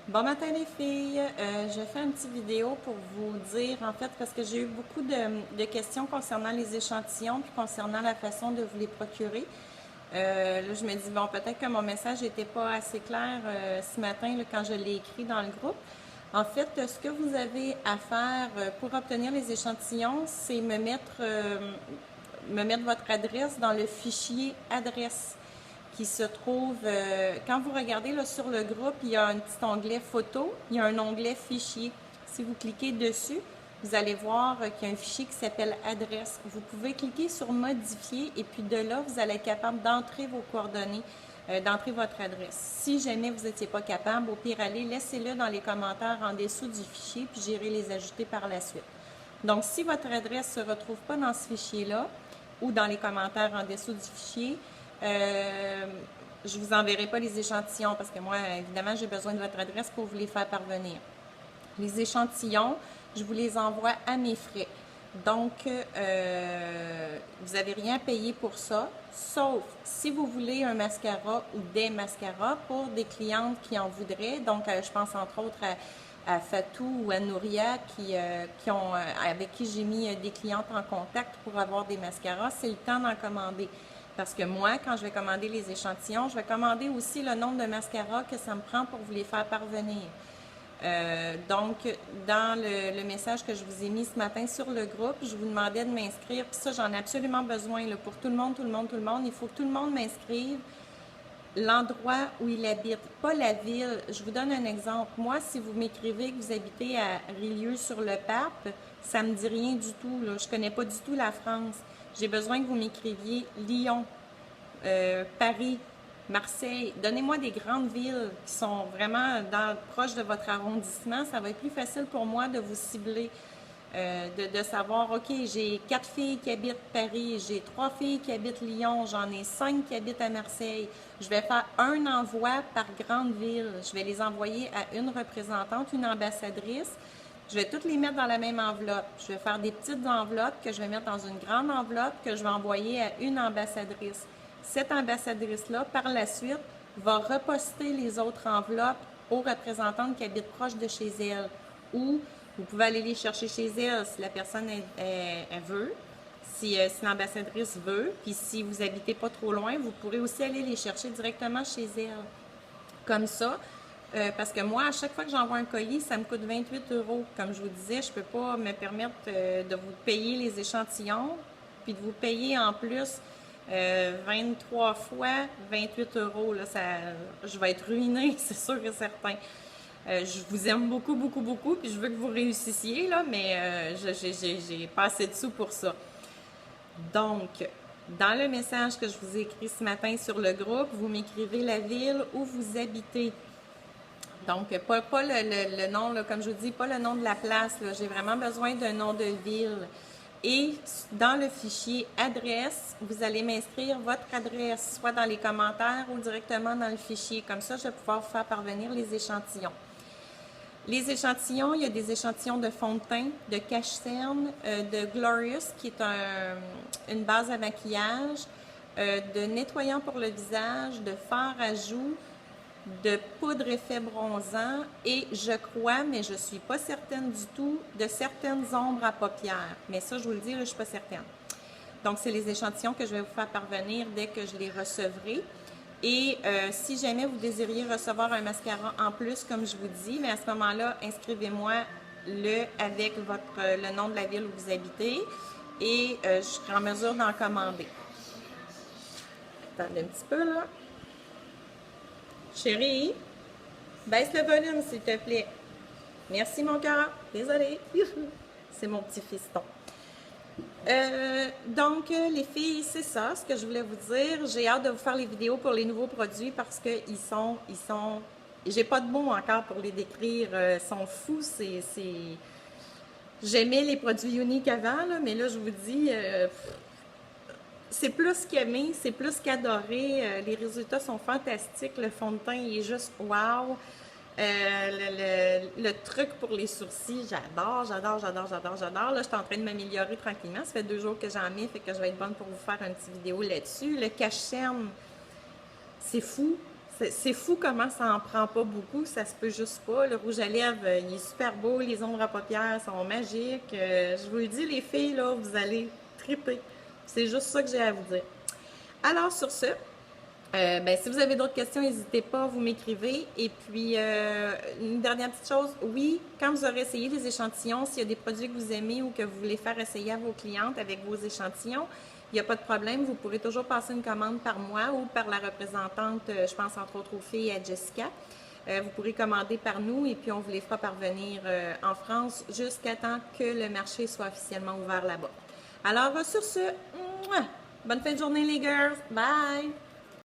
Bon matin les filles, je fais une petite vidéo pour vous dire en fait parce que j'ai eu beaucoup de questions concernant les échantillons puis concernant la façon de vous les procurer. Là je me dis bon peut-être que mon message n'était pas assez clair ce matin là, quand je l'ai écrit dans le groupe. En fait, ce que vous avez à faire pour obtenir les échantillons, c'est me mettre votre adresse dans le fichier adresse qui se trouve, quand vous regardez là, sur le groupe, il y a un petit onglet photo, il y a un onglet fichier. Si vous cliquez dessus, vous allez voir qu'il y a un fichier qui s'appelle adresse. Vous pouvez cliquer sur modifier et puis de là, vous allez être capable d'entrer vos coordonnées, d'entrer votre adresse. Si jamais vous n'étiez pas capable, au pire, allez, laissez-le dans les commentaires en dessous du fichier puis j'irai les ajouter par la suite. Donc, si votre adresse ne se retrouve pas dans ce fichier-là ou dans les commentaires en dessous du fichier, je vous enverrai pas les échantillons parce que moi, évidemment, j'ai besoin de votre adresse pour vous les faire parvenir. Les échantillons, je vous les envoie à mes frais. Donc, vous n'avez rien payé pour ça, sauf si vous voulez un mascara ou des mascaras pour des clientes qui en voudraient. Donc, je pense entre autres à Fatou ou à Nouria avec qui j'ai mis des clientes en contact pour avoir des mascaras. C'est le temps d'en commander. Parce que moi, quand je vais commander les échantillons, je vais commander aussi le nombre de mascaras que ça me prend pour vous les faire parvenir. Donc, dans le message que je vous ai mis ce matin sur le groupe, je vous demandais de m'inscrire. Puis ça, j'en ai absolument besoin là, pour tout le monde, tout le monde, tout le monde. Il faut que tout le monde m'inscrive l'endroit où il habite, pas la ville. Je vous donne un exemple. Moi, si vous m'écrivez que vous habitez à Rieux-sur-le-Pape, ça me dit rien du tout. Là. Je connais pas du tout la France. J'ai besoin que vous m'écriviez Lyon, Paris, Marseille. Donnez-moi des grandes villes qui sont vraiment proches de votre arrondissement. Ça va être plus facile pour moi de vous cibler. De savoir, OK, j'ai 4 filles qui habitent Paris, j'ai 3 filles qui habitent Lyon, j'en ai 5 qui habitent à Marseille. Je vais faire un envoi par grande ville. Je vais les envoyer à une représentante, une ambassadrice. Je vais toutes les mettre dans la même enveloppe. Je vais faire des petites enveloppes que je vais mettre dans une grande enveloppe que je vais envoyer à une ambassadrice. Cette ambassadrice-là, par la suite, va reposter les autres enveloppes aux représentantes qui habitent proche de chez elle. Ou vous pouvez aller les chercher chez elle si la personne elle veut, si l'ambassadrice veut. Puis si vous habitez pas trop loin, vous pourrez aussi aller les chercher directement chez elle. Comme ça, parce que moi, à chaque fois que j'envoie un colis, ça me coûte 28 euros. Comme je vous disais, je ne peux pas me permettre de vous payer les échantillons, puis de vous payer en plus 23 fois 28 euros. Là, je vais être ruinée, c'est sûr et certain. Je vous aime beaucoup, beaucoup, beaucoup, puis je veux que vous réussissiez, là, mais j'ai pas assez de sous pour ça. Donc, dans le message que je vous ai écrit ce matin sur le groupe, vous m'écrivez la ville où vous habitez. Donc, pas le nom, là, comme je vous dis, pas le nom de la place. J'ai vraiment besoin d'un nom de ville. Et dans le fichier adresse, vous allez m'inscrire votre adresse, soit dans les commentaires ou directement dans le fichier. Comme ça, je vais pouvoir vous faire parvenir les échantillons. Les échantillons, il y a des échantillons de fond de teint, de cache-cerne, de Glorious, qui est une base à maquillage, de nettoyant pour le visage, de fard à joues, de poudre effet bronzant et je crois, mais je ne suis pas certaine du tout, de certaines ombres à paupières. Mais ça, je vous le dis, là, je ne suis pas certaine. Donc, c'est les échantillons que je vais vous faire parvenir dès que je les recevrai. Et si jamais vous désiriez recevoir un mascara en plus, comme je vous dis, mais à ce moment-là, inscrivez-moi avec le nom de la ville où vous habitez et je serai en mesure d'en commander. Attendez un petit peu, là. Chérie, baisse le volume, s'il te plaît. Merci, mon cœur. Désolée. C'est mon petit fiston. Donc, les filles, c'est ça ce que je voulais vous dire. J'ai hâte de vous faire les vidéos pour les nouveaux produits parce qu'ils sont... J'ai pas de mots encore pour les décrire. Ils sont fous. J'aimais les produits uniques avant, là, mais là, je vous dis... c'est plus qu'aimer, c'est plus qu'adorer. Les résultats sont fantastiques. Le fond de teint il est juste wow. Le truc pour les sourcils, j'adore. Là, je suis en train de m'améliorer tranquillement. Ça fait 2 jours que j'en mets, fait que je vais être bonne pour vous faire une petite vidéo là-dessus. Le cache-cerne, c'est fou. C'est fou comment ça en prend pas beaucoup, ça se peut juste pas. Le rouge à lèvres, il est super beau, les ombres à paupières sont magiques. Je vous le dis, les filles, là, vous allez triper. C'est juste ça que j'ai à vous dire. Alors, sur ce, ben, si vous avez d'autres questions, n'hésitez pas, vous m'écrivez. Et puis, une dernière petite chose, oui, quand vous aurez essayé les échantillons, s'il y a des produits que vous aimez ou que vous voulez faire essayer à vos clientes avec vos échantillons, il n'y a pas de problème, vous pourrez toujours passer une commande par moi ou par la représentante, je pense entre autres aux filles, à Jessica. Vous pourrez commander par nous et puis on vous les fera parvenir en France jusqu'à temps que le marché soit officiellement ouvert là-bas. Alors, sur ce, bonne fin de journée les girls, bye!